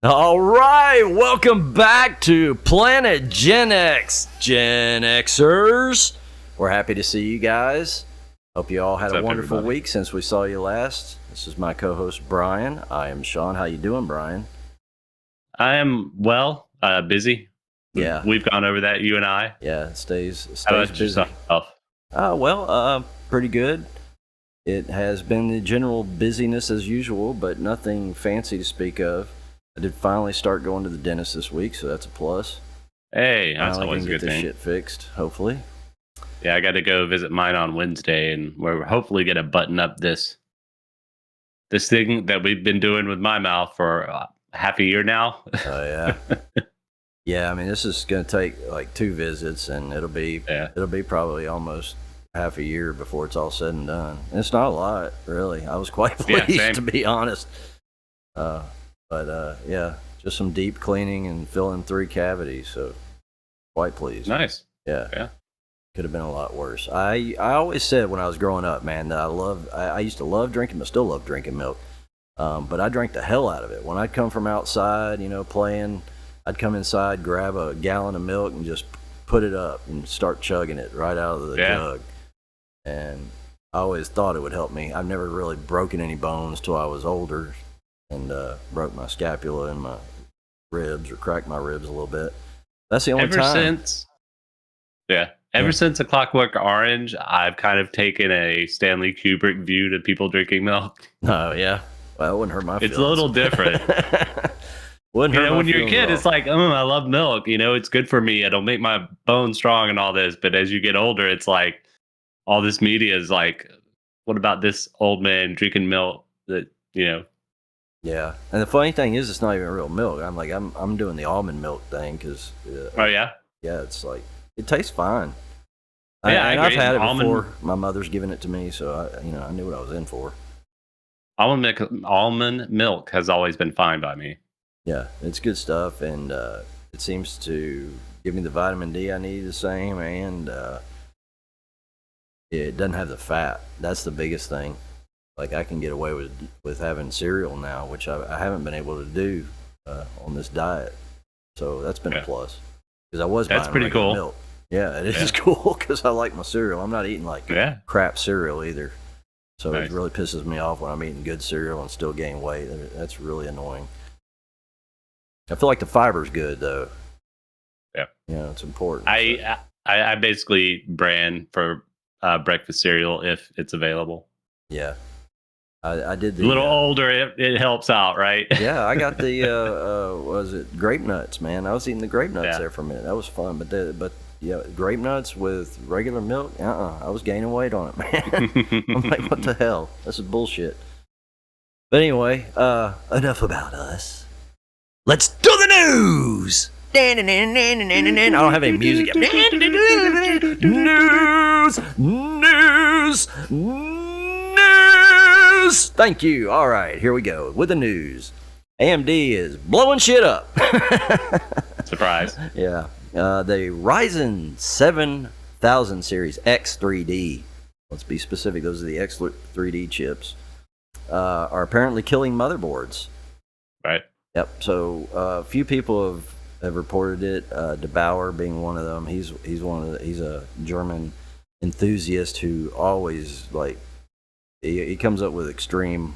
All right, welcome back to Planet Gen X, Gen Xers. We're happy to see you guys. Hope you all had a wonderful week since we saw you last. This is my co-host Brian. I am Sean. How you doing, Brian? I am busy. Yeah, we've gone over that, you and I. Yeah, it stays How about busy. Yourself? Pretty good. It has been the general busyness as usual, but nothing fancy to speak of. I did finally start going to the dentist this week, so that's a plus. Hey, that's always a good thing. Get this shit fixed, hopefully. Yeah, I got to go visit mine on Wednesday, and we're hopefully going to button up this thing that we've been doing with my mouth for half a year now. Oh, yeah. Yeah, I mean, this is going to take like 2 visits, and it'll be probably almost half a year before it's all said and done. And it's not a lot, really. I was quite pleased, to be honest. But just some deep cleaning and filling 3 cavities, so quite pleased. Nice. Yeah. Could have been a lot worse. I always said when I was growing up, man, that I used to love drinking, but still love drinking milk. But I drank the hell out of it. When I'd come from outside, playing, I'd come inside, grab a gallon of milk, and just put it up and start chugging it right out of the jug. And I always thought it would help me. I've never really broken any bones till I was older. And broke my scapula and my ribs, or cracked my ribs a little bit. That's the only time. Ever since A Clockwork Orange, I've kind of taken a Stanley Kubrick view to people drinking milk. Oh, yeah. Well, it wouldn't hurt my feelings. It's a little different. Wouldn't hurt when you're a kid, it's like, I love milk. It's good for me. It'll make my bones strong and all this. But as you get older, it's like all this media is like, what about this old man drinking milk that, Yeah, and the funny thing is, it's not even real milk. I'm doing the almond milk thing because. Oh yeah. Yeah, it's like it tastes fine. Yeah, I've had it before. My mother's given it to me, so I knew what I was in for. Almond milk has always been fine by me. Yeah, it's good stuff, and it seems to give me the vitamin D I need the same, and it doesn't have the fat. That's the biggest thing. Like, I can get away with having cereal now, which I haven't been able to do on this diet. So that's been a plus. Because I was buying pretty cool. milk. Yeah, it is cool because I like my cereal. I'm not eating crap cereal either. So It really pisses me off when I'm eating good cereal and still gain weight. That's really annoying. I feel like the fiber's good, though. Yeah. It's important. I basically brand for breakfast cereal if it's available. Yeah. I did the a little older. It helps out, right? Yeah, I got the was it grape nuts, man? I was eating the grape nuts there for a minute. That was fun, but grape nuts with regular milk. I was gaining weight on it, man. I'm like, what the hell? This is bullshit. But anyway, enough about us. Let's do the news. I don't have any music. News. Thank you. All right, here we go with the news. AMD is blowing shit up. Surprise. Yeah. The Ryzen 7000 series X3D, let's be specific, those are the X3D chips, are apparently killing motherboards. Right. Yep. So a few people have reported it. DeBauer being one of them. He's a German enthusiast who always he comes up with extreme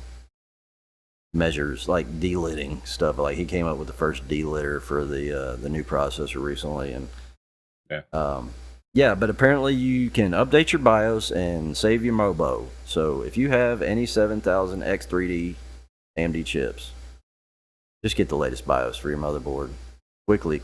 measures like delitting stuff. Like he came up with the first delitter for the new processor recently, and but apparently you can update your BIOS and save your MOBO. So if you have any 7000 X3D AMD chips, just get the latest BIOS for your motherboard. Quickly.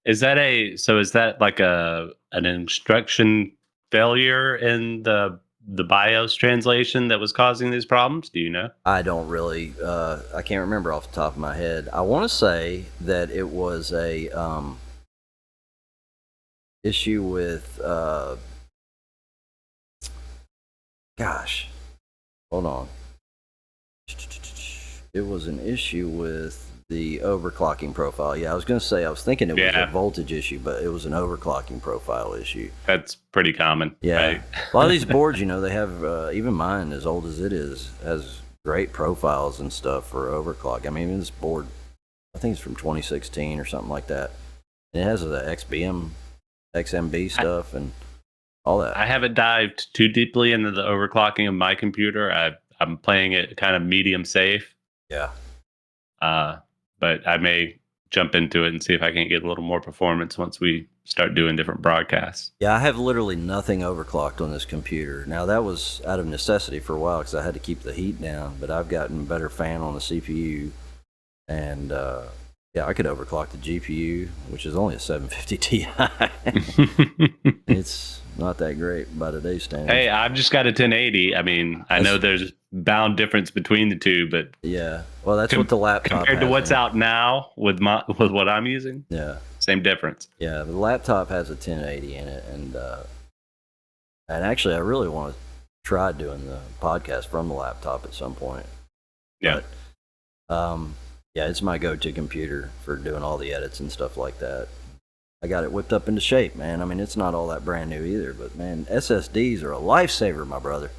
Is that like an instruction failure in the BIOS translation that was causing these problems? Do you know? I don't really. I can't remember off the top of my head. I want to say that it was a issue with. Hold on. It was an issue with the overclocking profile. Yeah, I was thinking it was a voltage issue, but it was an overclocking profile issue. That's pretty common. Yeah. Right? A lot of these boards, they have, even mine, as old as it is, has great profiles and stuff for overclock. I mean, even this board, I think it's from 2016 or something like that. And it has the XBM, XMB stuff and all that. I haven't dived too deeply into the overclocking of my computer. I'm playing it kind of medium safe. Yeah. But I may jump into it and see if I can get a little more performance once we start doing different broadcasts. Yeah, I have literally nothing overclocked on this computer. Now, that was out of necessity for a while because I had to keep the heat down, but I've gotten a better fan on the CPU. And, yeah, I could overclock the GPU, which is only a 750 Ti. It's not that great by today's standards. Hey, I've just got a 1080. I mean, I know there's bound difference between the two, but yeah, well, that's what the laptop compared to has what's in it. out now with what I'm using. Yeah, same difference. yeah, the laptop has a 1080 in it, and actually, I really want to try doing the podcast from the laptop at some point. Yeah. But, yeah, it's my go-to computer for doing all the edits and stuff like that. I got it whipped up into shape, man. I mean, it's not all that brand new either, but man, SSDs are a lifesaver, my brother.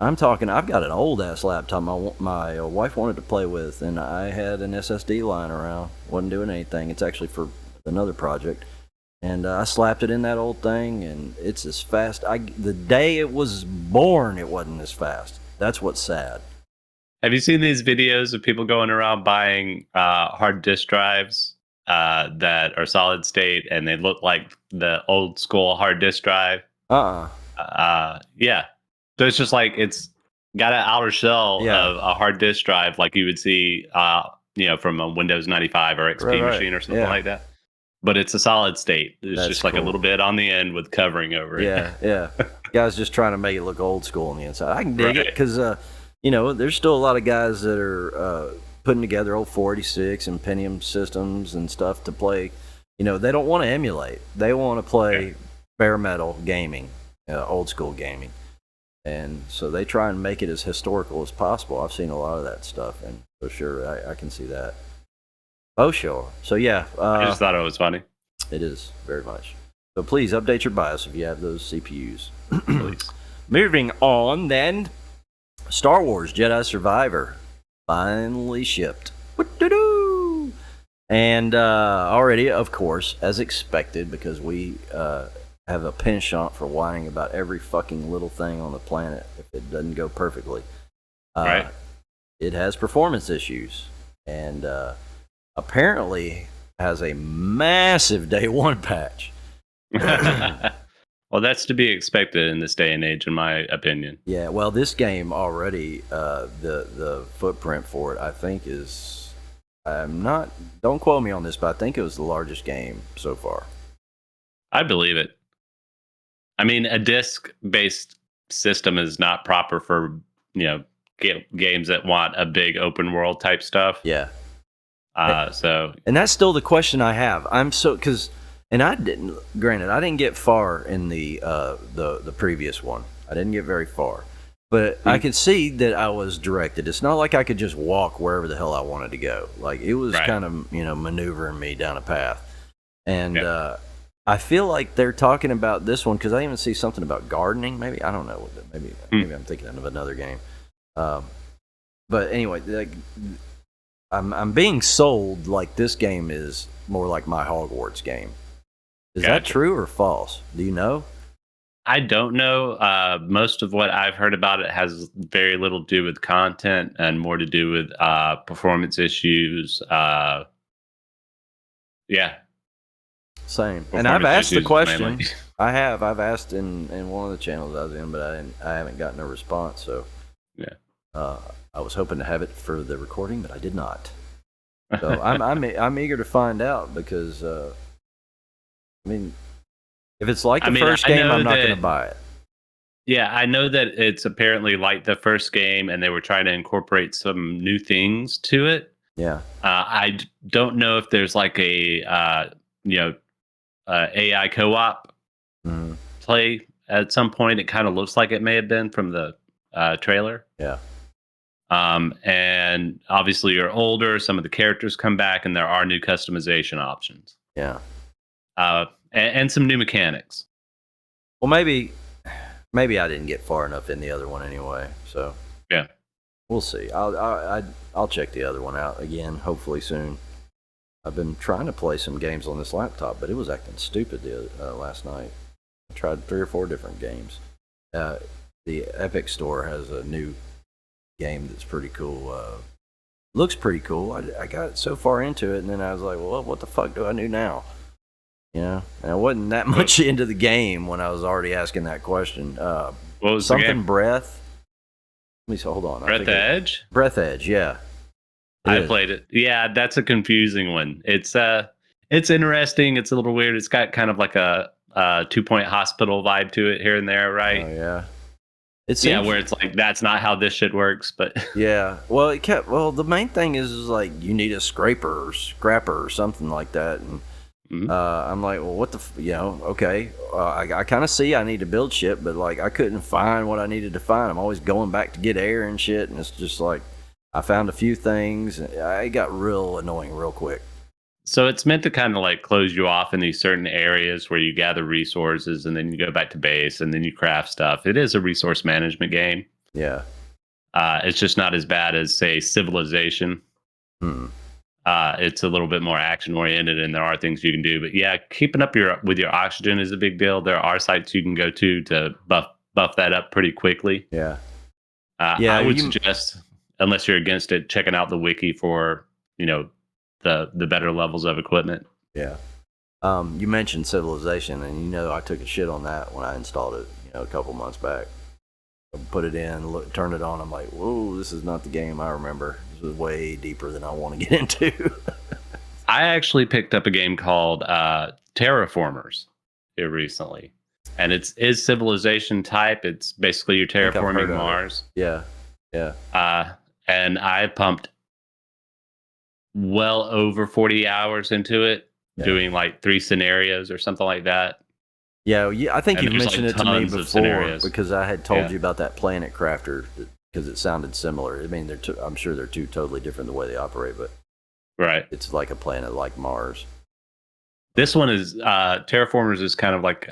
I'm talking, I've got an old-ass laptop my wife wanted to play with, and I had an SSD lying around. Wasn't doing anything. It's actually for another project. And I slapped it in that old thing, and it's as fast. The day it was born, it wasn't as fast. That's what's sad. Have you seen these videos of people going around buying hard disk drives that are solid state and they look like the old school hard disk drive? Yeah. So it's just like it's got an outer shell of a hard disk drive like you would see from a Windows 95 or XP machine or something like that. But it's a solid state. It's just like a little bit on the end with covering over it. Yeah. Guys just trying to make it look old school on the inside. I can dig it because, there's still a lot of guys that are putting together old 486 and Pentium systems and stuff to play. They don't want to emulate. They want to play bare metal gaming, old school gaming. And so they try and make it as historical as possible. I've seen a lot of that stuff, and for sure, I can see that. Oh, sure. So, yeah. I just thought it was funny. It is, very much. So please update your BIOS if you have those CPUs. Please. Moving on, then. Star Wars Jedi Survivor finally shipped. What-do-do? And already, of course, as expected, because we have a penchant for whining about every fucking little thing on the planet if it doesn't go perfectly. It has performance issues. And apparently has a massive day one patch. Well, that's to be expected in this day and age, in my opinion. Yeah, well, this game already, the footprint for it, I think is, don't quote me on this, but I think it was the largest game so far. I believe it. I mean, a disc-based system is not proper for, games that want a big open world type stuff. Yeah. And that's still the question I have. And I didn't get far in the previous one. I didn't get very far, but I could see that I was directed. It's not like I could just walk wherever the hell I wanted to go. Like it was kind of maneuvering me down a path, and I feel like they're talking about this one because I even see something about gardening. Maybe I don't know. Maybe I'm thinking of another game. But anyway, I'm being sold like this game is more like my Hogwarts game. Is that true or false? Do you know? I don't know. Most of what I've heard about it has very little to do with content and more to do with performance issues. Same. And I've asked the question. I've asked in one of the channels I was in, but I haven't gotten a response. So I was hoping to have it for the recording, but I did not. So I'm eager to find out because. If it's like the first game, I'm not going to buy it. Yeah, I know that it's apparently like the first game, and they were trying to incorporate some new things to it. Yeah. I don't know if there's like a AI co-op play at some point. It kind of looks like it may have been from the trailer. Yeah. And obviously, you're older. Some of the characters come back, and there are new customization options. Yeah. And some new mechanics. Well, maybe I didn't get far enough in the other one anyway. So yeah. We'll see. I'll check the other one out again, hopefully soon. I've been trying to play some games on this laptop, but it was acting stupid last night. I tried 3 or 4 different games. The Epic Store has a new game that's pretty cool. Looks pretty cool. I got so far into it, and then I was like, well, what the fuck do I do now? You know, and I wasn't that much into the game when I was already asking that question. What was something the game? Breath. Let me hold on. Breath Edge? Breath Edge, yeah. I played it. Yeah, that's a confusing one. It's interesting. It's a little weird. It's got kind of like a 2-point hospital vibe to it here and there, right? Oh yeah. Where it's like that's not how this shit works, but yeah. Well, the main thing is like you need a scraper or something like that, and I'm like, well, what the okay. I kind of see I need to build shit, but like I couldn't find what I needed to find. I'm always going back to get air and shit, and it's just like I found a few things. And it got real annoying real quick. So it's meant to kind of like close you off in these certain areas where you gather resources and then you go back to base and then you craft stuff. It is a resource management game. Yeah. It's just not as bad as, say, Civilization. It's a little bit more action oriented and there are things you can do. But yeah, keeping up with your oxygen is a big deal. There are sites you can go to buff that up pretty quickly. Yeah. I would suggest, unless you're against it, checking out the wiki for, the better levels of equipment. Yeah. You mentioned Civilization, and I took a shit on that when I installed it, a couple months back. I put it in, turned it on. I'm like, whoa, this is not the game I remember. This was way deeper than I want to get into. I actually picked up a game called Terraformers here recently, and it's Civilization type. It's basically you're terraforming Mars. Yeah. And I pumped well over 40 hours into it, doing like 3 scenarios or something like that. Yeah, I think you mentioned it to me before because I had told you about that Planet Crafter because it sounded similar. I mean, I'm sure they're two totally different the way they operate, but right, it's like a planet like Mars. This one is Terraformers is kind of like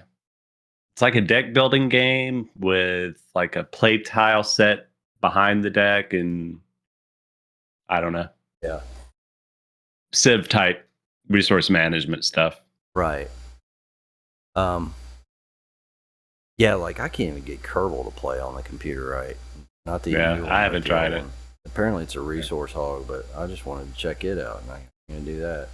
it's like a deck building game with like a play tile set behind the deck and I don't know. Yeah. Civ type resource management stuff. Right. Yeah, like I can't even get Kerbal to play on the computer, right? Not the I haven't tried it. Apparently it's a resource hog, but I just wanted to check it out and I can't do that.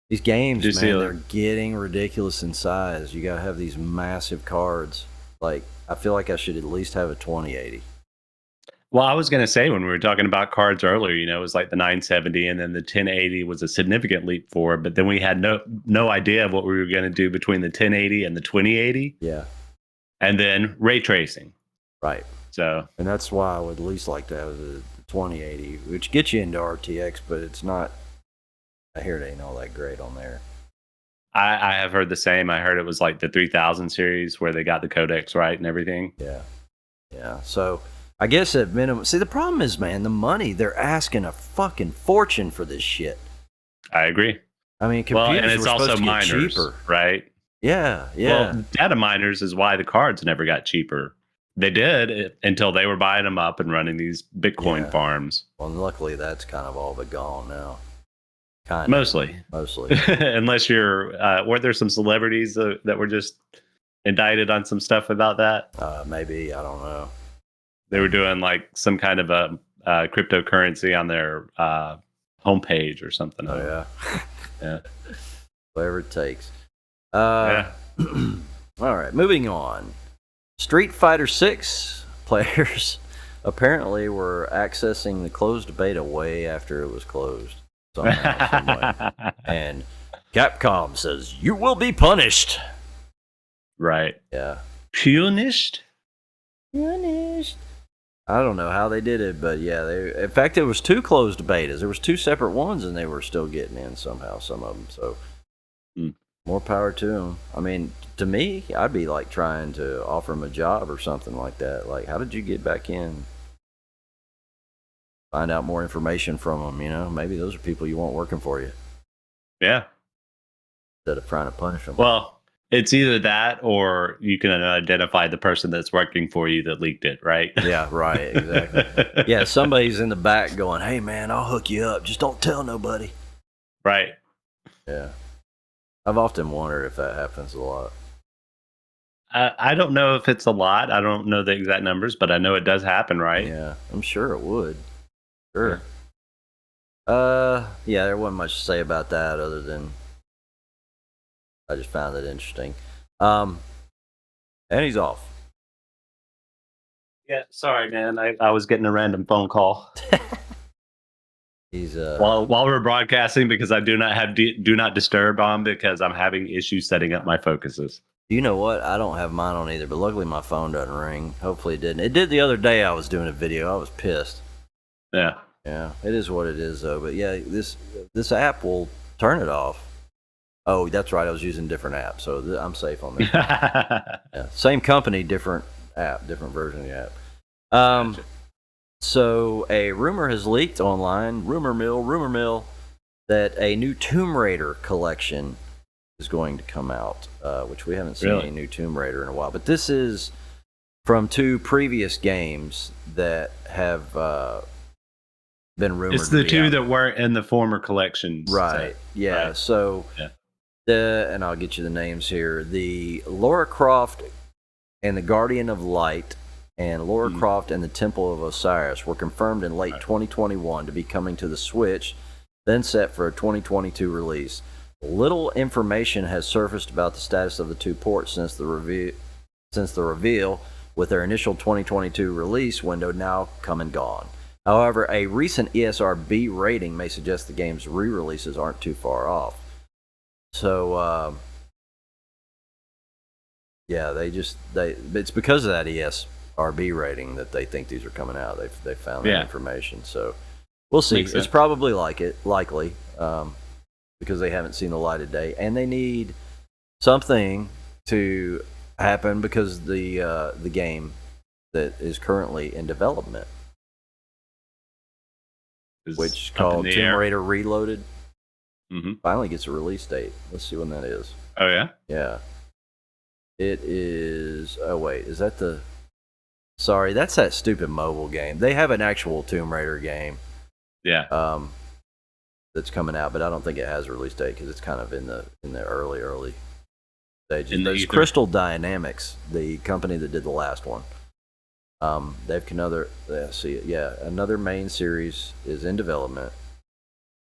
These games, man, they're getting ridiculous in size. You gotta have these massive cards. Like, I feel like I should at least have a 2080. Well, I was going to say when we were talking about cards earlier, it was like the 970 and then the 1080 was a significant leap forward. But then we had no idea of what we were going to do between the 1080 and the 2080. Yeah. And then ray tracing. Right. So. And that's why I would at least like to have the 2080, which gets you into RTX, but it's not, I hear it ain't all that great on there. I have heard the same. I heard it was like the 3000 series where they got the codecs right and everything. Yeah. Yeah. So. I guess at minimum. See, the problem is, man, the money. They're asking a fucking fortune for this shit. I agree. I mean, computers and it's were also supposed to get miners, cheaper, right? Yeah. Well, data miners is why the cards never got cheaper. They did until they were buying them up and running these Bitcoin farms. Well, luckily that's kind of all but gone now. Mostly. Unless you're, weren't there some celebrities that were just indicted on some stuff about that? Maybe, I don't know. They were doing like some kind of a cryptocurrency on their homepage or something. Oh, yeah. Yeah. Whatever it takes. Yeah. All right, moving on. Street Fighter 6 players apparently were accessing the closed beta way after it was closed. Somehow, some way. And Capcom says, you will be punished. Right. Yeah. Punished? I don't know how they did it, but yeah, in fact, there was 2 closed betas. There was 2 separate ones, and they were still getting in somehow, some of them. So, more power to them. I mean, to me, I'd be like trying to offer them a job or something like that. Like, how did you get back in? Find out more information from them, Maybe those are people you want working for you. Yeah. Instead of trying to punish them. Well, It's either that or you can identify the person that's working for you that leaked it, right? Yeah, right, exactly. Yeah, somebody's in the back going, "Hey, man, I'll hook you up. Just don't tell nobody." Right. Yeah, I've often wondered if that happens a lot. I don't know if it's a lot. I don't know the exact numbers, but I know it does happen, right? Yeah, I'm sure it would. Yeah. Sure. Yeah, there wasn't much to say about that other than I just found it interesting. Um, and he's off. Yeah, sorry, man. I was getting a random phone call He's while we're broadcasting because I do not have do not disturb on because I'm having issues setting up my focuses. You know what? I don't have mine on either, but luckily my phone doesn't ring. Hopefully it didn't. It did the other day. I was doing a video. I was pissed. Yeah. Yeah, it is what it is though. But yeah, this app will turn it off. Oh, that's right. I was using a different app, so I'm safe on that. Yeah, same company, different app, different version of the app. Gotcha. So a rumor has leaked online, rumor mill, that a new Tomb Raider collection is going to come out, which we haven't seen any new Tomb Raider in a while. But this is from 2 previous games that have been rumored. It's the to be 2 out. that weren't in the former collections. Right. Yeah. Right. So, and I'll get you the names here. The Lara Croft and the Guardian of Light and Lara Croft and the Temple of Osiris were confirmed in late 2021 to be coming to the Switch, then set for a 2022 release. Little information has surfaced about the status of the 2 ports since the reveal, with their initial 2022 release window now come and gone. However, a recent ESRB rating may suggest the game's re-releases aren't too far off. So, yeah, it's because of that ESRB rating that they think these are coming out. They found that information. So we'll see. It's probably likely, because they haven't seen the light of day, and they need something to happen because the game that is currently in development, which is called Tomb Raider Reloaded, finally gets a release date. Let's see when that is. Oh yeah? Yeah. It is. Oh wait, is that the? Sorry, that's that stupid mobile game. They have an actual Tomb Raider game. Yeah. That's coming out, but I don't think it has a release date because it's kind of in the early stages. There's Crystal Dynamics, the company that did the last one. They've another main series is in development,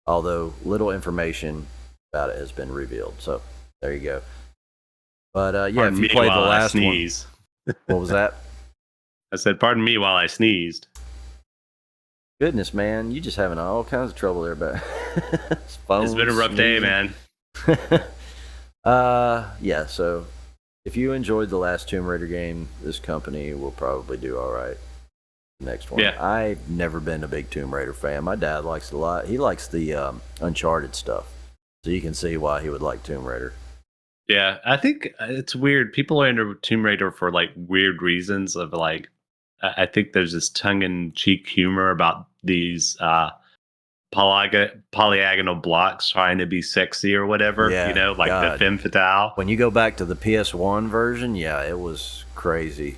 although little information about it has been revealed. So there you go. But if you played the last one, what was that? I said, "Pardon me while I sneezed." Goodness, man, you just having all kinds of trouble there, but it's been a rough day, man. Yeah. So if you enjoyed the last Tomb Raider game, this company will probably do all right. Next one. Yeah. I've never been a big Tomb Raider fan. My dad likes it a lot. He likes the Uncharted stuff, so you can see why he would like Tomb Raider. Yeah, I think it's weird. People are into Tomb Raider for like weird reasons. Of like, I think there's this tongue-in-cheek humor about these polygonal blocks trying to be sexy or whatever. Yeah, like the femme fatale. When you go back to the PS1 version, yeah, it was crazy.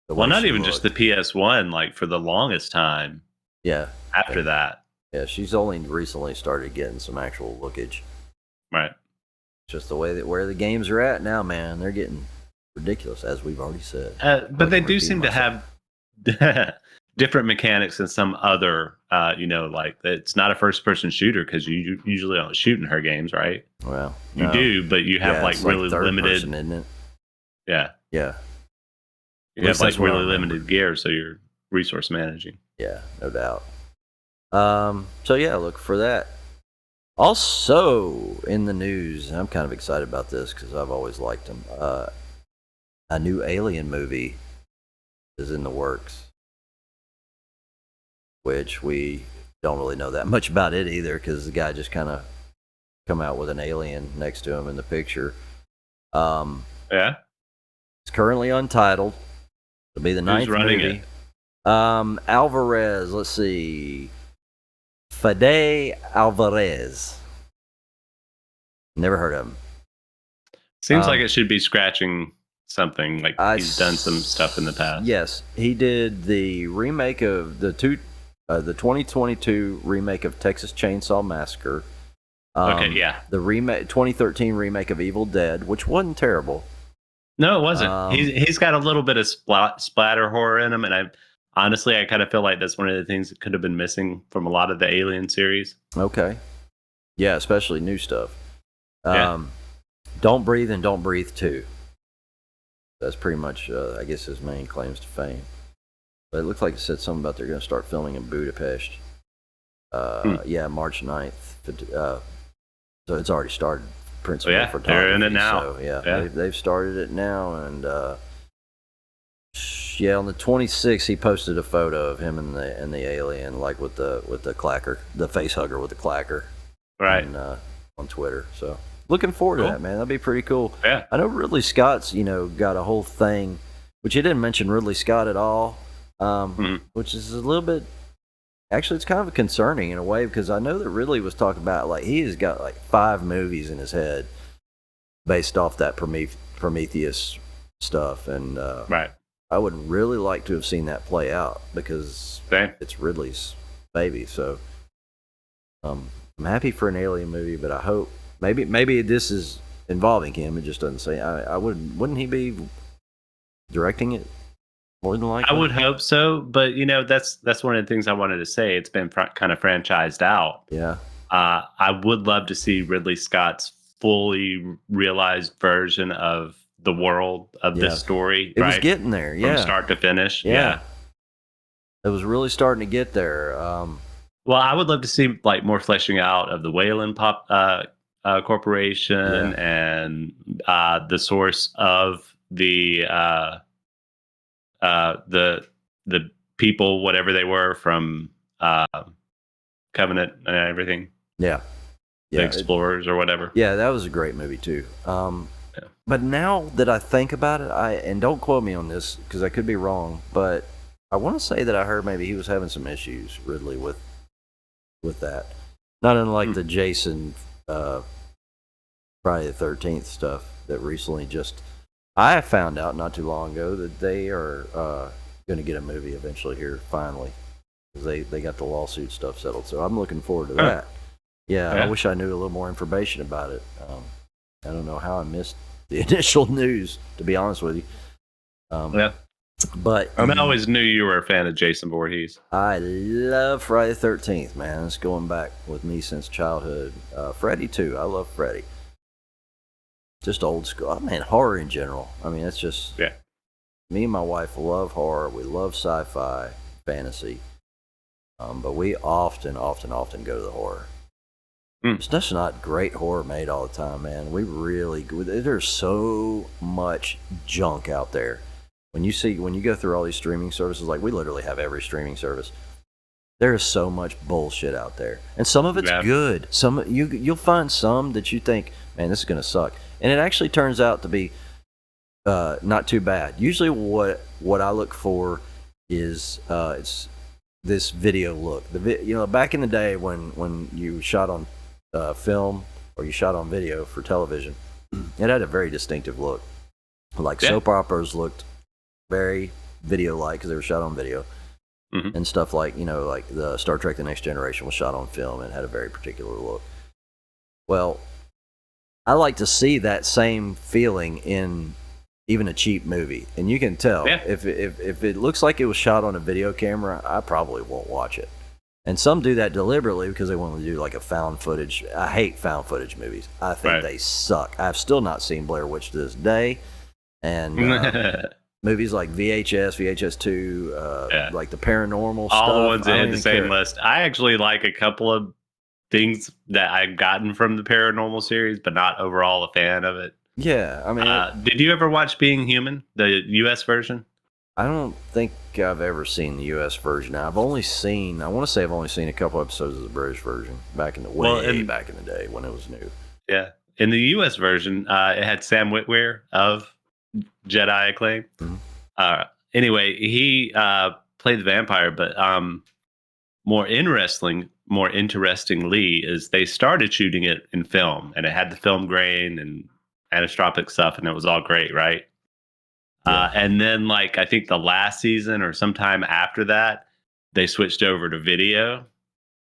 Well, not even just the PS1. Like for the longest time. Yeah. After that. Yeah, she's only recently started getting some actual lookage. Right. Just the way that where the games are at now, man, they're getting ridiculous, as we've already said. But they do seem to have different mechanics than some other, like it's not a first-person shooter because you usually don't shoot in her games, right? Well, you do, but you have like really limited, person, isn't it? Yeah, yeah. You have like really limited gear, so you're resource managing. Yeah, no doubt. So yeah, look for that. Also in the news, I'm kind of excited about this because I've always liked them. A new Alien movie is in the works, which we don't really know that much about it either because the guy just kind of come out with an alien next to him in the picture. Yeah, it's currently untitled. It'll be the 9th movie. Alvarez, let's see. Fede Alvarez. Never heard of him. Seems like it should be scratching something. Like he's done some stuff in the past. Yes, he did the remake of the 2022 remake of Texas Chainsaw Massacre. Okay, yeah. The 2013 remake of Evil Dead, which wasn't terrible. No, it wasn't. He's got a little bit of splatter horror in him, and I kind of feel like that's one of the things that could have been missing from a lot of the Alien series. Okay, yeah, especially new stuff. Yeah. Don't Breathe and Don't Breathe 2. That's pretty much, I guess, his main claims to fame. But it looks like it said something about they're going to start filming in Budapest. Yeah, March 9th. So it's already started. Principal photography. They're in it now. So, yeah. They've started it now, and yeah, on the 26th he posted a photo of him and the alien, like with the clacker, the face hugger with the clacker, right? On Twitter. So looking forward to that, man. That'd be pretty cool. Yeah, I know Ridley Scott's got a whole thing, which he didn't mention Ridley Scott at all, which is a little bit. Actually, it's kind of concerning in a way, because I know that Ridley was talking about, like, he has got like 5 movies in his head based off that Prometheus stuff, and right. I would really like to have seen that play out, because it's Ridley's baby. So I'm happy for an Alien movie, but I hope maybe this is involving him. It just doesn't say. Wouldn't he be directing it? More than likely. I would hope so, but that's one of the things I wanted to say. It's been kind of franchised out. Yeah. I would love to see Ridley Scott's fully realized version of the world of this story. It was getting there, from start to finish. Yeah. It was really starting to get there. Well, I would love to see like more fleshing out of the Wayland Corporation and the source of the people, whatever they were, from Covenant and everything. Yeah. The Explorers or whatever. Yeah, that was a great movie too. But now that I think about it, and don't quote me on this because I could be wrong, but I want to say that I heard maybe he was having some issues, Ridley, with that. Not unlike the Jason Friday the 13th stuff that recently just. I found out not too long ago that they are going to get a movie eventually here, finally, because they got the lawsuit stuff settled. So I'm looking forward to that. Yeah, I wish I knew a little more information about it. I don't know how I missed the initial news, to be honest with you. But I always knew you were a fan of Jason Voorhees. I love Friday the 13th, man. It's going back with me since childhood. Freddy too. I love Freddy. Just old school. I mean, horror in general. I mean, it's just me and my wife love horror. We love sci-fi, fantasy, but we often go to the horror. It's just not great horror made all the time, man. There's so much junk out there. When you go through all these streaming services, like we literally have every streaming service. There is so much bullshit out there, and some of it's good. Some you'll find some that you think, man, this is gonna suck, and it actually turns out to be not too bad. Usually, what I look for is it's this video look. Back in the day when you shot on film or you shot on video for television, it had a very distinctive look. Like soap operas looked very video-like because they were shot on video. And stuff like the Star Trek: The Next Generation was shot on film and had a very particular look. Well, I like to see that same feeling in even a cheap movie, and you can tell if it looks like it was shot on a video camera, I probably won't watch it. And some do that deliberately because they want to do like a found footage. I hate found footage movies. I think they suck. I've still not seen Blair Witch to this day, and. Movies like VHS2, like the paranormal stuff. All the ones that hit the same list. I actually like a couple of things that I've gotten from the paranormal series, but not overall a fan of it. Yeah, I mean... did you ever watch Being Human, the U.S. version? I don't think I've ever seen the U.S. version. I want to say I've only seen a couple episodes of the British version back in the day when it was new. Yeah. In the U.S. version, it had Sam Witwer of Jedi acclaim. Anyway, he played the vampire, but more interestingly is they started shooting it in film, and it had the film grain and anisotropic stuff, and it was all great, right? Yeah. And then, like, I think the last season or sometime after that, they switched over to video,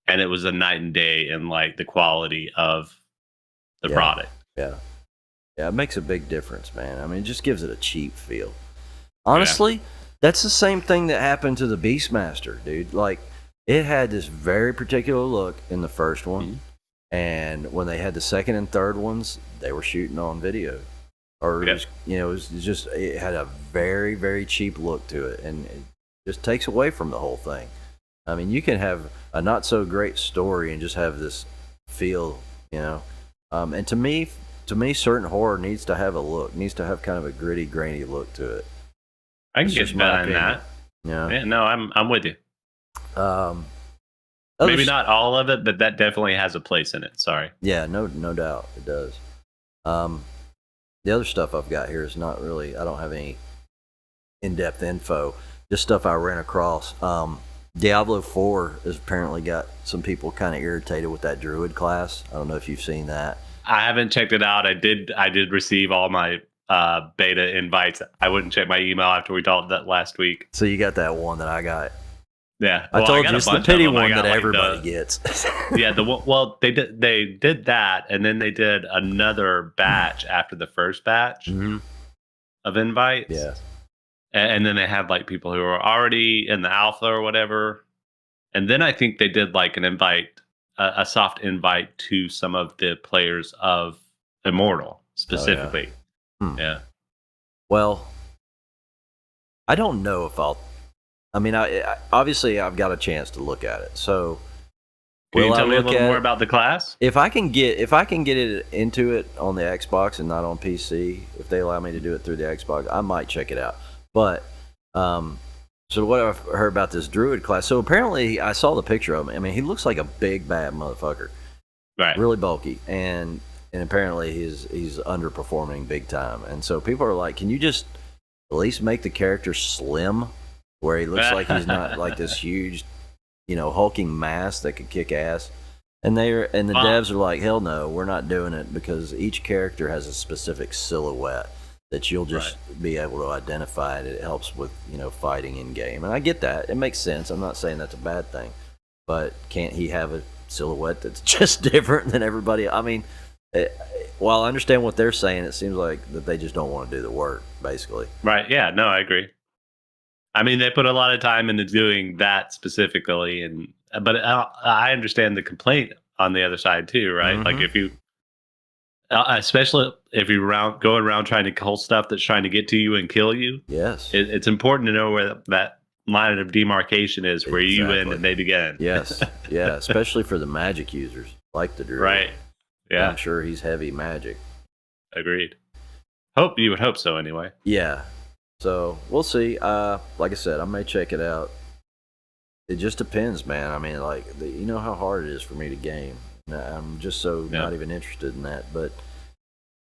and it was a night and day in like the quality of the Yeah. product. Yeah. Yeah, it makes a big difference, man. I mean, it just gives it a cheap feel. Honestly, that's the same thing that happened to the Beastmaster, dude. Like, it had this very particular look in the first one, Mhm. and when they had the second and third ones, they were shooting on video. Or, it Yep. was, it was just, it had a very, very cheap look to it, and it just takes away from the whole thing. I mean, you can have a not so great story and just have this feel, and to me, certain horror needs to have a look, needs to have kind of a gritty, grainy look to it. I can It's get just my behind opinion. that. Yeah, no, I'm with you. Um, other Maybe s- not all of it, but that definitely has a place in it. Sorry. Yeah, no doubt it does. The other stuff I've got here is not really. I don't have any in-depth info. Just stuff I ran across. Diablo 4 has apparently got some people kind of irritated with that druid class. I don't know if you've seen that. I haven't checked it out. I did receive all my beta invites. I wouldn't check my email after we talked that last week. So you got that one that I got. Yeah, I told got you a it's the bunch of pity them. I one got, that like, everybody gets. Yeah, they did that, and then they did another batch after the first batch Mm-hmm. of invites. Yeah. And then they had like people who were already in the alpha or whatever, and then I think they did like an invite, a soft invite to some of the players of Immortal specifically. Yeah. Well, I don't know if I'll. I mean, I obviously I've got a chance to look at it. So, Can you will I tell me a look little at more it? about the class? If I can get it into it on the Xbox and not on PC, if they allow me to do it through the Xbox, I might check it out. But so what I've heard about this druid class. So apparently, I saw the picture of him. I mean, he looks like a big bad motherfucker, Right. really bulky, and apparently he's underperforming big time. And so people are like, can you just at least make the character slim, where he looks like he's not like this huge, hulking mass that could kick ass? And the devs are like, hell no, we're not doing it, because each character has a specific silhouette that you'll just be able to identify, and it helps with fighting in game. And I get that; it makes sense. I'm not saying that's a bad thing, but can't he have a silhouette that's just different than everybody? I mean, while I understand what they're saying, it seems like that they just don't want to do the work, basically. Right. Yeah. No, I agree. I mean, they put a lot of time into doing that specifically, but I understand the complaint on the other side too, right? Like if you, especially if you're going around trying to cull stuff that's trying to get to you and kill you. Yes. It's important to know where that line of demarcation is, where you end and they begin. Yes. Yeah. Especially for the magic users, like the druid. Right. Yeah. I'm sure he's heavy magic. Agreed. You would hope so anyway. Yeah. So we'll see. Like I said, I may check it out. It just depends, man. I mean, like, you know how hard it is for me to game. I'm just so not even interested in that. But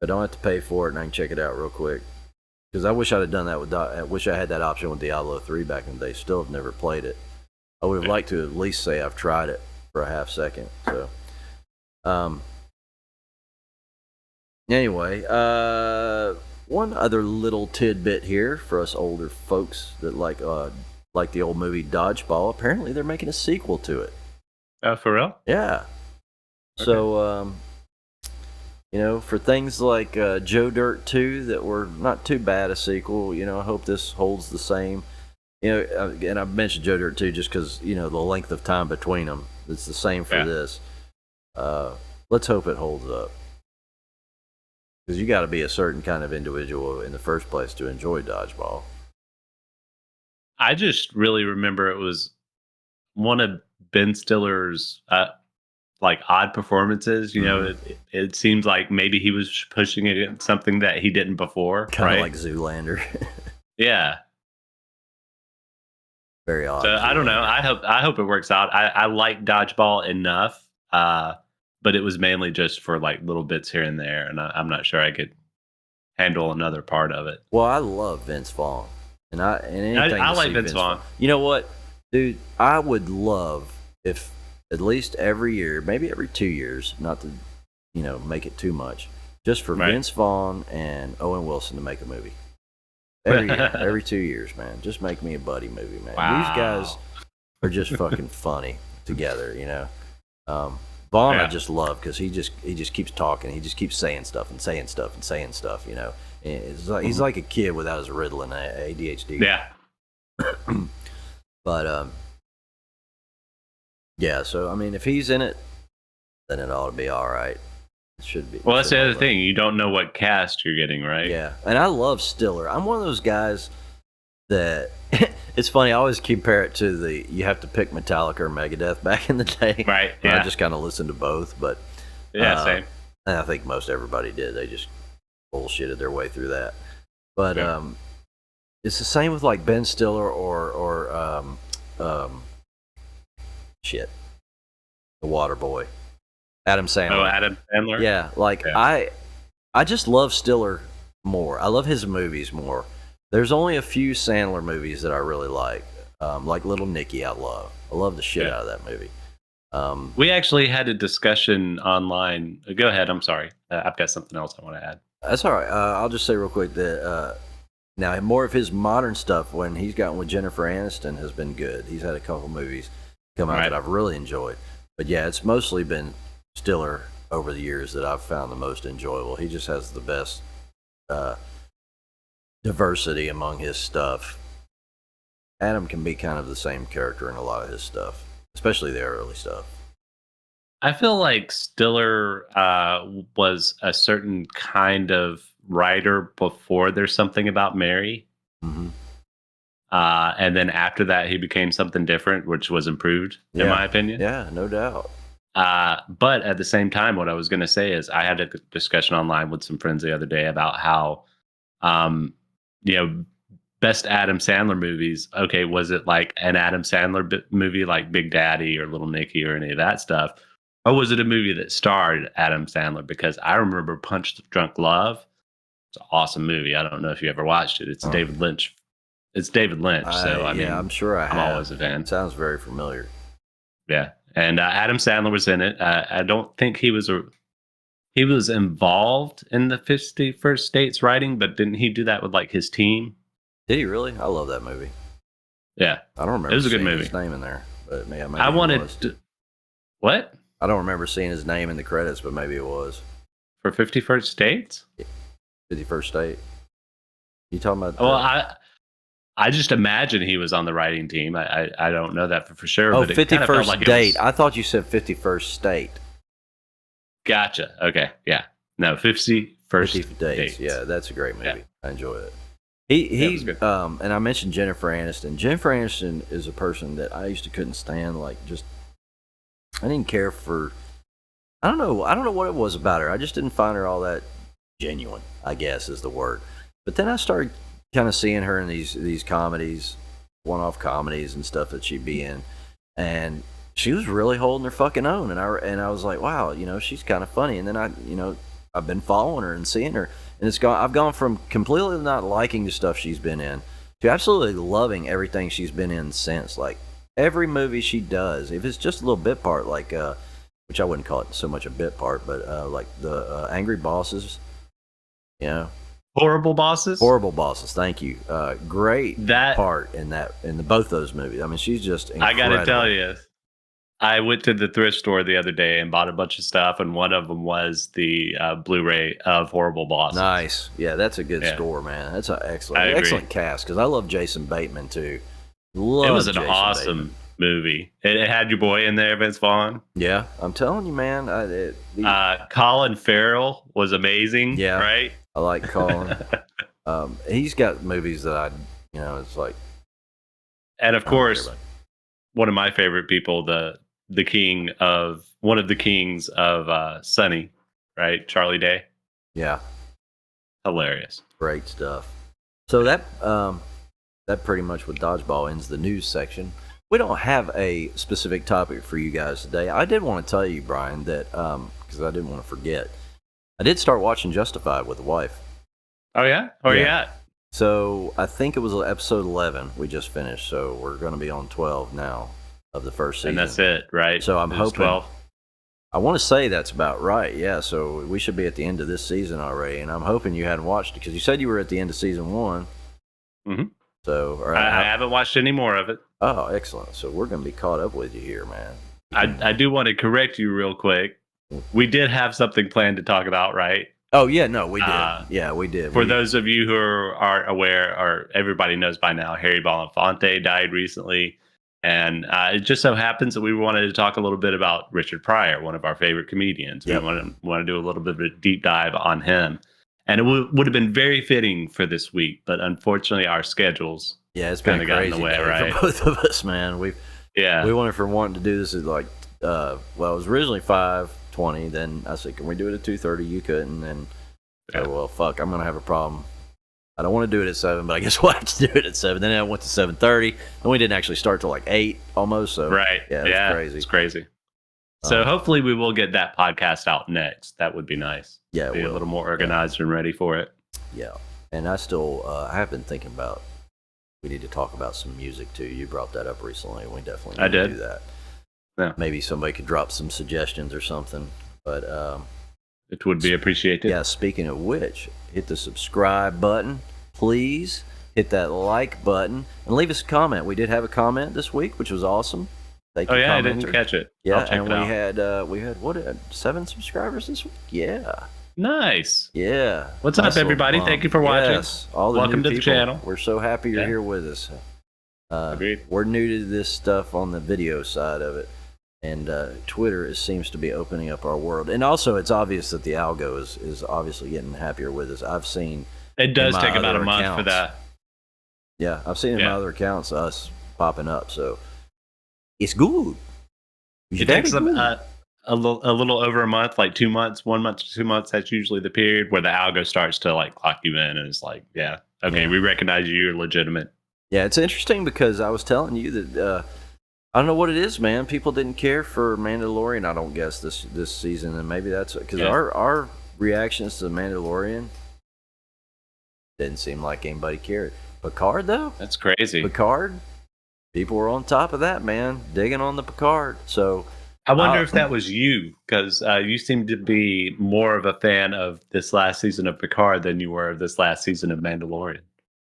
I don't have to pay for it, and I can check it out real quick. Because I wish I'd have done that I wish I had that option with Diablo 3 back in the day. Still have never played it. I would have liked to at least say I've tried it for a half second. So, anyway, one other little tidbit here for us older folks that like the old movie Dodgeball. Apparently, they're making a sequel to it. For real? Yeah. Okay. So, for things like Joe Dirt 2 that were not too bad a sequel, I hope this holds the same. And I've mentioned Joe Dirt 2 just because, the length of time between them. It's the same for this. Let's hope it holds up. Because you got to be a certain kind of individual in the first place to enjoy Dodgeball. I just really remember it was one of Ben Stiller's like odd performances. It seems like maybe he was pushing it in something that he didn't before. Kind of right? like Zoolander. Yeah. Very odd. So I don't know. I hope it works out. I like Dodgeball enough, but it was mainly just for like little bits here and there, and I'm not sure I could handle another part of it. Well, I love Vince Vaughn, and I like Vince Vaughn. You know what, dude? I would love if at least every year, maybe every 2 years, not to make it too much, just for Right. Vince Vaughn and Owen Wilson to make a movie. Every year, every 2 years, man. Just make me a buddy movie, man. Wow. These guys are just fucking funny together, you know. Vaughn, I just love because he just keeps talking. He just keeps saying stuff and saying stuff and saying stuff, you know. And it's like, he's like a kid without his Ritalin ADHD. Yeah. But yeah. So I mean, if he's in it, then it ought to be all right. It should be. Well, that's the other thing. You don't know what cast you're getting, right? Yeah, and I love Stiller. I'm one of those guys that it's funny. I always compare it to the you have to pick Metallica or Megadeth back in the day. Right. Yeah. I just kind of listened to both, but Yeah. Same. and I think most everybody did. They just bullshitted their way through that. But it's the same with like Ben Stiller or shit, the Water Boy, Adam Sandler. Oh, Adam Sandler. Yeah, like I just love Stiller more. I love his movies more. There's only a few Sandler movies that I really like Little Nicky. I love the shit out of that movie. We actually had a discussion online. Go ahead. I'm sorry. I've got something else I want to add. That's all right. I'll just say real quick that now more of his modern stuff when he's gotten with Jennifer Aniston has been good. He's had a couple movies come out that I've really enjoyed. But yeah, it's mostly been Stiller over the years that I've found the most enjoyable. He just has the best diversity among his stuff. Adam can be kind of the same character in a lot of his stuff, especially the early stuff. I feel like Stiller was a certain kind of writer before There's Something About Mary. Mm-hmm. And then after that, he became something different, which was improved, in my opinion. Yeah, no doubt. But at the same time, what I was going to say is I had a discussion online with some friends the other day about how, best Adam Sandler movies. Okay, was it like an Adam Sandler movie like Big Daddy or Little Nicky or any of that stuff? Or was it a movie that starred Adam Sandler? Because I remember Punch Drunk Love. It's an awesome movie. I don't know if you ever watched it. It's David Lynch. It's David Lynch. So, I mean, I'm sure I'm always a fan. It sounds very familiar. Yeah. And Adam Sandler was in it. I don't think he was involved in the 51st States writing, but didn't he do that with like his team? Did he really? I love that movie. Yeah. I don't remember it was a good seeing movie. His name in there, but maybe I wanted to, what? I don't remember seeing his name in the credits, but maybe it was. For 51st States? 51st State. You talking about? Well, I just imagine he was on the writing team. I don't know that for sure. Oh, but 51st like Date. I thought you said 51st State. Gotcha. Okay. Yeah. No, 51st Dates. Yeah, that's a great movie. Yeah. I enjoy it. He's good. And I mentioned Jennifer Aniston. Jennifer Aniston is a person that I used to couldn't stand. Like, just I didn't care for. I don't know what it was about her. I just didn't find her all that genuine, I guess is the word. But then I started kind of seeing her in these comedies, one-off comedies and stuff that she'd be in, and she was really holding her fucking own. And I was like, wow, she's kind of funny. And then I've been following her and seeing her, and I've gone from completely not liking the stuff she's been in to absolutely loving everything she's been in since. Like every movie she does, if it's just a little bit part, like which I wouldn't call it so much a bit part, but like the Angry Bosses, Horrible Bosses. Horrible Bosses. Thank you. Great that part in both those movies. I mean, she's just incredible. I gotta tell you, I went to the thrift store the other day and bought a bunch of stuff, and one of them was the Blu-ray of Horrible Bosses. Nice. Yeah, that's a good score, man. That's an excellent cast, because I love Jason Bateman too. It was an awesome movie. It had your boy in there, Vince Vaughn. Yeah, I'm telling you, man. Colin Farrell was amazing. Yeah, right. I like Colin. He's got movies that it's like. And of course, one of my favorite people, one of the kings of Sunny, right? Charlie Day. Yeah. Hilarious. Great stuff. So that pretty much with Dodgeball ends the news section. We don't have a specific topic for you guys today. I did want to tell you, Brian, that because I didn't want to forget, I did start watching Justified with the wife. Oh yeah? Where you at? So I think it was episode 11 we just finished. So we're going to be on 12 now of the first season. And that's it, right? So I'm hoping I want to say that's about right. Yeah, so we should be at the end of this season already, and I'm hoping you hadn't watched it because you said you were at the end of season 1. Mm-hmm. So, all I right. haven't watched any more of it. Oh, excellent. So we're going to be caught up with you here, man. I do want to correct you real quick. We did have something planned to talk about, right? Oh, yeah, no, we did. Yeah, we did. For those of you who are aware, or everybody knows by now, Harry Belafonte died recently. And it just so happens that we wanted to talk a little bit about Richard Pryor, one of our favorite comedians. Yep. We want to do a little bit of a deep dive on him. And it would have been very fitting for this week, but unfortunately our schedules it's been kind of got in the way, right? For both of us, man. We went from wanting to do this at like, well, it was originally 5:20. Then I said, can we do it at 2:30? You couldn't. And so, well, fuck, I'm going to have a problem. I don't want to do it at 7, but I guess we'll have to do it at 7. Then I went to 7:30, and we didn't actually start till like 8 almost. So right, yeah, crazy. It's crazy. So hopefully we will get that podcast out next. That would be nice. Yeah, be a little more organized and ready for it. Yeah, and I still I have been thinking about we need to talk about some music too. You brought that up recently. We definitely need to do that. Yeah. Maybe somebody could drop some suggestions or something. But it would be appreciated. Yeah. Speaking of which, hit the subscribe button, please. Hit that like button and leave us a comment. We did have a comment this week, which was awesome. Thank you, I didn't catch it. Yeah, and we had what 7 subscribers this week. Yeah. Nice. Yeah. What's up, everybody? Thank you for watching. Yes, all the welcome new to people. the channel. We're so happy you're here with us. Agreed. We're new to this stuff on the video side of it, and Twitter seems to be opening up our world. And also, it's obvious that the algo is obviously getting happier with us. I've seen it does take about a month for that. Yeah, I've seen in my other accounts us popping up, so it's good. It takes a little over a month, like 2 months, 1 month to 2 months. That's usually the period where the algo starts to like clock you in, and it's like, we recognize you, you're legitimate. Yeah, it's interesting because I was telling you that I don't know what it is, man. People didn't care for Mandalorian, I don't guess, this season, and maybe that's because our reactions to Mandalorian didn't seem like anybody cared. Picard, though? That's crazy. Picard? People were on top of that, man, digging on the Picard. So I wonder if that was you, because you seem to be more of a fan of this last season of Picard than you were of this last season of Mandalorian.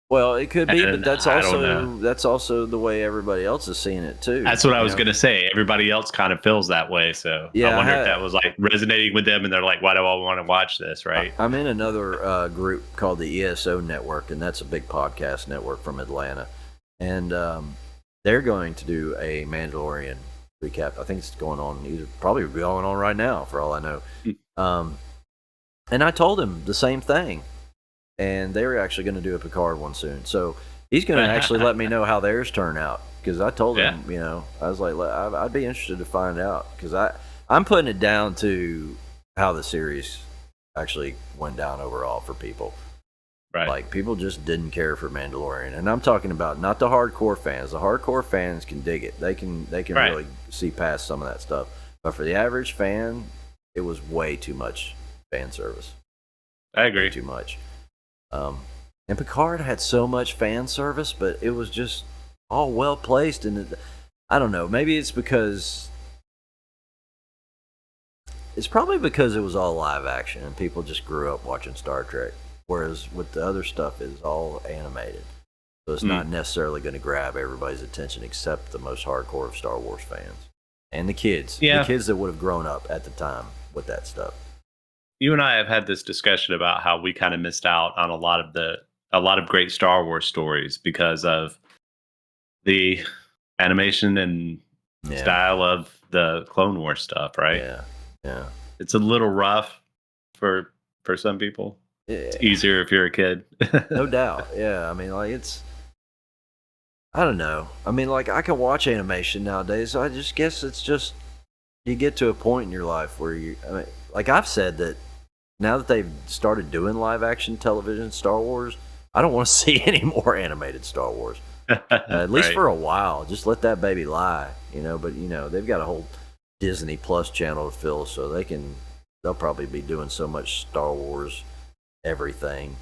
Well, it could be, but that's also the way everybody else is seeing it too. That's what I was gonna say. Everybody else kind of feels that way, so I wonder if that was like resonating with them, and they're like, "Why do I want to watch this?" Right? I'm in another group called the ESO Network, and that's a big podcast network from Atlanta, and they're going to do a Mandalorian recap. I think it's probably going on right now, for all I know. And I told him the same thing. And they were actually going to do a Picard one soon. So he's going to actually let me know how theirs turn out. Because I told him, I was like, I'd be interested to find out. Because I'm putting it down to how the series actually went down overall for people. Right. Like, people just didn't care for Mandalorian. And I'm talking about not the hardcore fans. The hardcore fans can dig it. They can really see past some of that stuff. But for the average fan, it was way too much fan service. I agree. Way too much. And Picard had so much fan service, but it was just all well placed. And I don't know, maybe it's probably because it was all live action and people just grew up watching Star Trek. Whereas with the other stuff, it's all animated. So it's not necessarily going to grab everybody's attention except the most hardcore of Star Wars fans. And the kids. Yeah. The kids that would have grown up at the time with that stuff. You and I have had this discussion about how we kind of missed out on a lot of great Star Wars stories because of the animation and style of the Clone Wars stuff, right? Yeah. It's a little rough for some people. Yeah. It's easier if you're a kid. No doubt. Yeah. I mean, like, I don't know. I mean, like, I can watch animation nowadays. So I just guess it's just you get to a point in your life where like I've said that now that they've started doing live action television Star Wars, I don't want to see any more animated Star Wars. At least for a while. Just let that baby lie, but they've got a whole Disney Plus channel to fill, so they'll probably be doing so much Star Wars everything.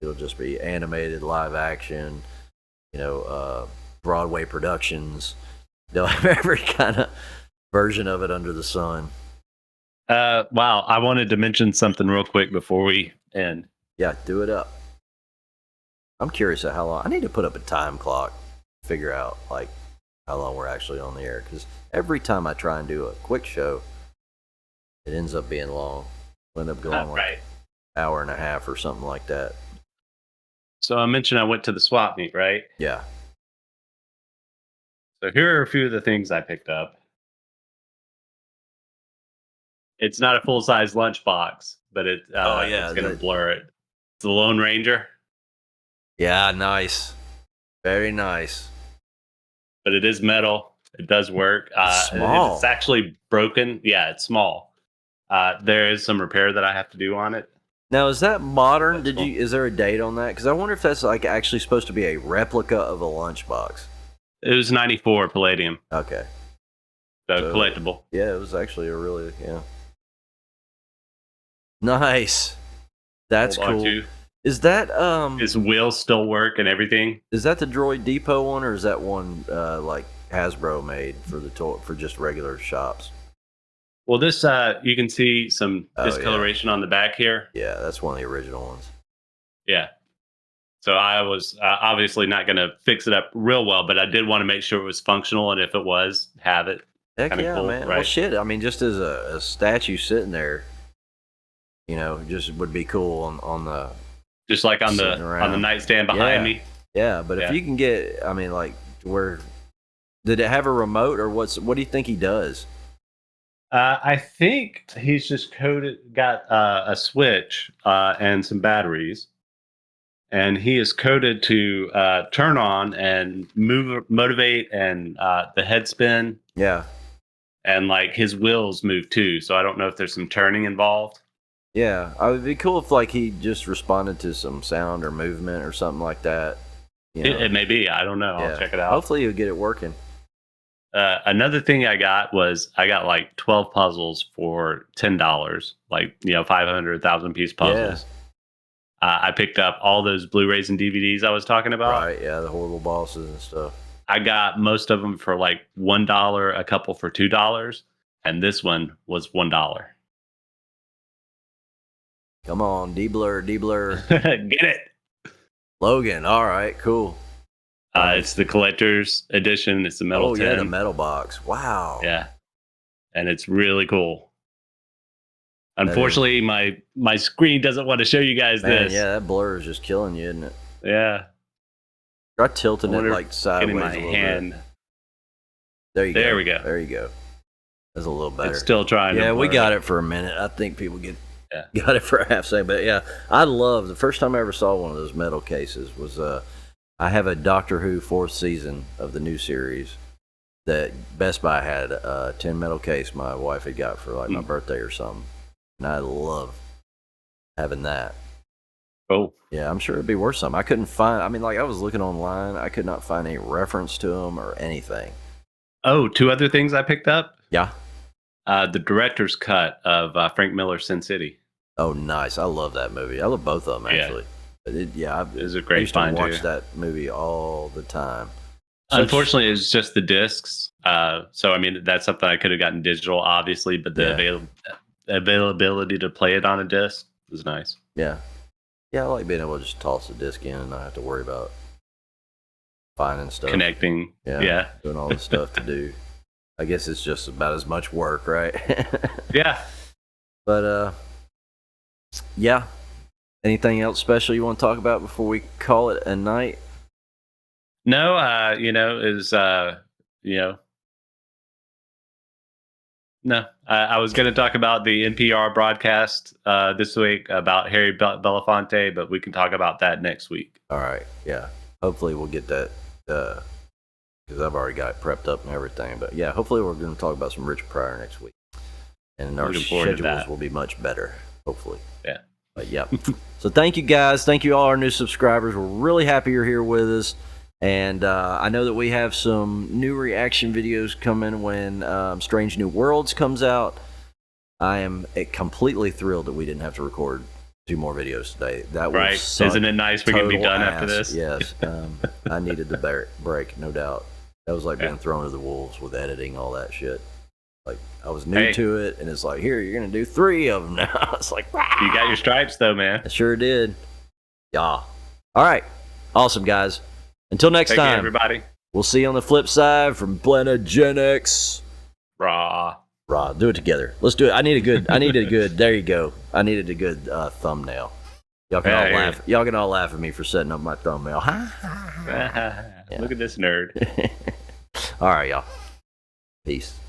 It'll just be animated, live action, Broadway productions. They'll have every kind of version of it under the sun. Wow, I wanted to mention something real quick before we end. Yeah, do it up. I'm curious at how long. I need to put up a time clock, figure out like how long we're actually on the air. Because every time I try and do a quick show, it ends up being long. We'll end up going like Right. hour and a half or something like that. So I mentioned I went to the swap meet, right? Yeah. So here are a few of the things I picked up. It's not a full size lunchbox, but it's going to blur it. It's the Lone Ranger, Yeah, nice. Very nice. but it is metal. It does work. It's small. It's actually broken. Yeah, it's small. There is some repair that I have to do on it. Now, is that modern? That's cool. Is there a date on that? Because I wonder if that's like actually supposed to be a replica of a lunchbox. It was 94 palladium, Okay. so collectible. Yeah, it was actually a really nice. That's Hold on cool. to. Is that His wheels still work and everything. is that the Droid Depot one, or is that one like Hasbro made for for just regular shops? Well, this you can see some discoloration on the back here. Yeah, that's one of the original ones. Yeah. So I was obviously not going to fix it up real well, but I did want to make sure it was functional, and if it was, have it. Heck Kinda yeah, cool, man. right? Well, shit. I mean, just as a statue sitting there, just would be cool on the. Just like on the Sitting around. nightstand behind me. Yeah, but if Yeah. you can get, I mean, like, where did it have a remote, or what do you think he does? I think he's just got a switch and some batteries, and he is coded to turn on and motivate, and the head spin, Yeah, and like his wheels move too. So I don't know if there's some turning involved. yeah. It would be cool if like he just responded to some sound or movement or something like that. It may be. I don't know. I'll check it out. Hopefully, you'll get it working. Another thing I got like 12 puzzles for $10, like 500,000 piece puzzles. I picked up all those Blu-rays and DVDs I was talking about. Right? Yeah, the horrible bosses and stuff. I got most of them for like $1, a couple for $2, and this one was $1. Come on, D-Blur. Get it? Logan. All right, cool. It's the collector's edition. It's the metal tin. Yeah, the metal box. Wow. Yeah, and it's really cool. Unfortunately, my screen doesn't want to show you guys this. Yeah, that blur is just killing you, isn't it? Yeah. Try tilting it like sideways in my a little hand. bit. There you go. There we go. There you go. That's a little better. It's still trying to Yeah, we blur. got it for a minute. I think people got it for a half second. But yeah, I love the first time I ever saw one of those metal cases was I have a Doctor Who 4th season of the new series that Best Buy had a 10 metal case my wife had got for like my birthday or something. And I love having that. Oh. Yeah, I'm sure it'd be worth something. I couldn't find, I mean, like I was looking online, I could not find any reference to them or anything. Oh, two other things I picked up. Yeah. The director's cut of Frank Miller's Sin City. Oh, nice. I love that movie. I love both of them, actually. It was a I great used to find, watch too. that movie all the time. Unfortunately, it's just the discs. So, I mean, that's something I could have gotten digital, obviously, but the availability to play it on a disc was nice. Yeah. Yeah, I like being able to just toss the disc in and not have to worry about finding stuff. Connecting. Yeah. Doing all the stuff to do. I guess it's just about as much work, right? Yeah. But, yeah. Anything else special you want to talk about before we call it a night? No, no. I was going to talk about the NPR broadcast this week about Harry Belafonte, but we can talk about that next week. All right. Yeah. Hopefully we'll get that because I've already got it prepped up and everything. But yeah, hopefully we're going to talk about some Richard Pryor next week. And our schedules will be much better, hopefully. Yeah. But yeah. So thank you guys. Thank you all our new subscribers. We're really happy you're here with us. And I know that we have some new reaction videos coming when Strange New Worlds comes out. I am completely thrilled that we didn't have to record 2 more videos today. That was suck. Isn't it nice we can be done after this? Yes. I needed the break, no doubt. That was like being thrown to the wolves with editing, all that shit. Like I was new to it, and it's like, here, you're gonna do 3 of them now. It's like, Rah! You got your stripes though, man. I sure did. Yeah. All right. Awesome, guys. Until next Take time, care, everybody. We'll see you on the flip side from PlanetGenX. Raw. Do it together. Let's do it. I need a good. There you go. I needed a good thumbnail. Y'all can all laugh. Y'all can all laugh at me for setting up my thumbnail. Look at this nerd. All right, y'all. Peace.